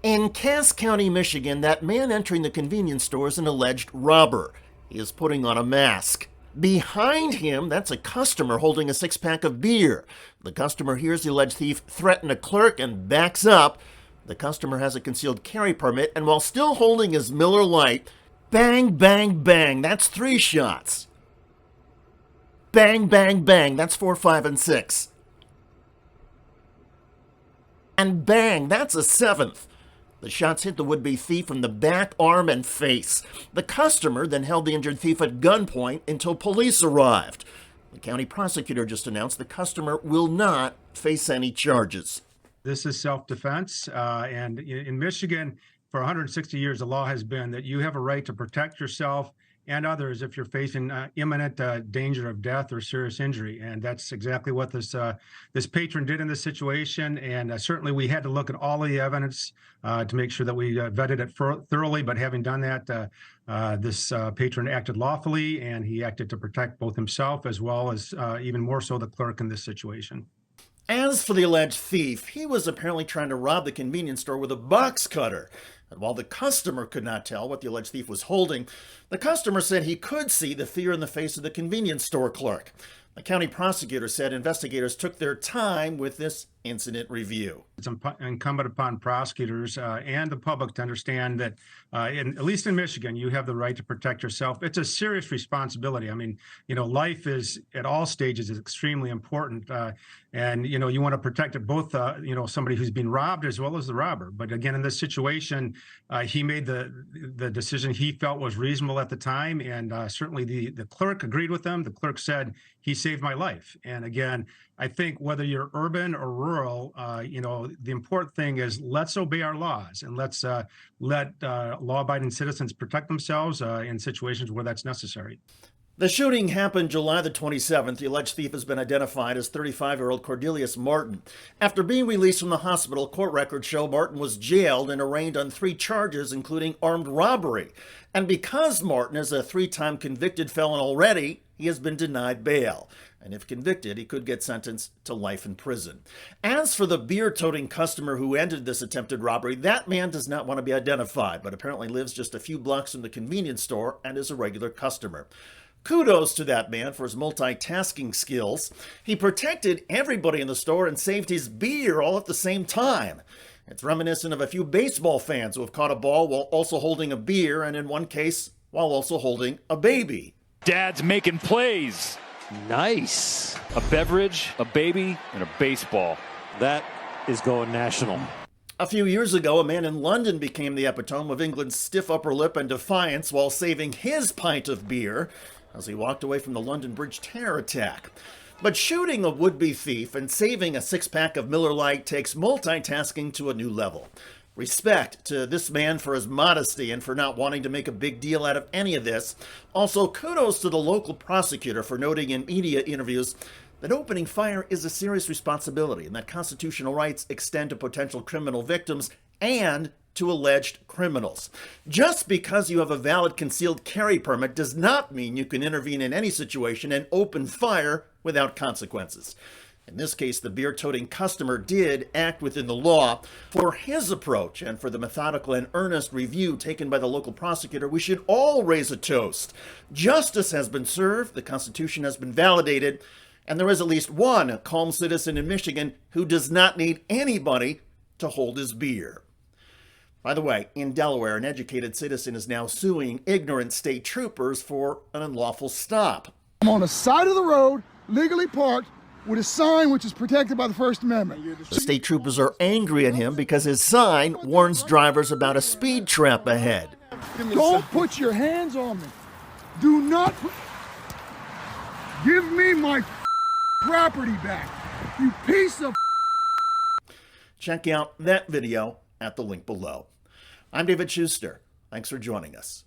In Cass County, Michigan, that man entering the convenience store is an alleged robber. He is putting on a mask. Behind him, that's a customer holding a six-pack of beer. The customer hears the alleged thief threaten a clerk and backs up. The customer has a concealed carry permit, and while still holding his Miller Lite, bang, bang, bang, that's 3 shots. Bang, bang, bang, that's 4, 5, and 6. And bang, that's a 7th. The shots hit the would-be thief in the back, arm, and face. The customer then held the injured thief at gunpoint until police arrived. The county prosecutor just announced the customer will not face any charges. This is self-defense, and in Michigan, for 160 years, the law has been that you have a right to protect yourself and others if you're facing imminent danger of death or serious injury. And that's exactly what this patron did in this situation. And certainly we had to look at all of the evidence to make sure that we vetted it thoroughly. But having done that, this patron acted lawfully, and he acted to protect both himself as well as even more so the clerk in this situation. As for the alleged thief, he was apparently trying to rob the convenience store with a box cutter. And while the customer could not tell what the alleged thief was holding, the customer said he could see the fear in the face of the convenience store clerk. The county prosecutor said investigators took their time with this incident review. It's incumbent upon prosecutors and the public to understand that, at least in Michigan, you have the right to protect yourself. It's a serious responsibility. I mean, life is at all stages is extremely important, and you want to protect it both, somebody who's been robbed as well as the robber. But again, in this situation, he made the decision he felt was reasonable at the time, and certainly the clerk agreed with him. The clerk said he saved my life, and again, I think whether you're urban or rural, the important thing is let's obey our laws and let's let law-abiding citizens protect themselves in situations where that's necessary. The shooting happened July the 27th. The alleged thief has been identified as 35-year-old Cordelius Martin. After being released from the hospital, court records show Martin was jailed and arraigned on 3 charges, including armed robbery. And because Martin is a 3-time convicted felon already, he has been denied bail. And if convicted, he could get sentenced to life in prison. As for the beer-toting customer who ended this attempted robbery, that man does not want to be identified, but apparently lives just a few blocks from the convenience store and is a regular customer. Kudos to that man for his multitasking skills. He protected everybody in the store and saved his beer all at the same time. It's reminiscent of a few baseball fans who have caught a ball while also holding a beer, and in one case, while also holding a baby. Dad's making plays. Nice. A beverage, a baby, and a baseball. That is going national. A few years ago, a man in London became the epitome of England's stiff upper lip and defiance while saving his pint of beer as he walked away from the London Bridge terror attack. But shooting a would-be thief and saving a 6-pack of Miller Lite takes multitasking to a new level. Respect to this man for his modesty and for not wanting to make a big deal out of any of this. Also, kudos to the local prosecutor for noting in media interviews that opening fire is a serious responsibility and that constitutional rights extend to potential criminal victims and to alleged criminals. Just because you have a valid concealed carry permit does not mean you can intervene in any situation and open fire without consequences. In this case, the beer-toting customer did act within the law. For his approach and for the methodical and earnest review taken by the local prosecutor, we should all raise a toast. Justice has been served, the Constitution has been validated, and there is at least one calm citizen in Michigan who does not need anybody to hold his beer. By the way, in Delaware, an educated citizen is now suing ignorant state troopers for an unlawful stop. I'm on the side of the road, legally parked, with a sign which is protected by the First Amendment. The state troopers are angry at him because his sign warns drivers about a speed trap ahead. Don't put your hands on me. Do not give me my property back, you piece of. Check out that video at the link below. I'm David Shuster. Thanks for joining us.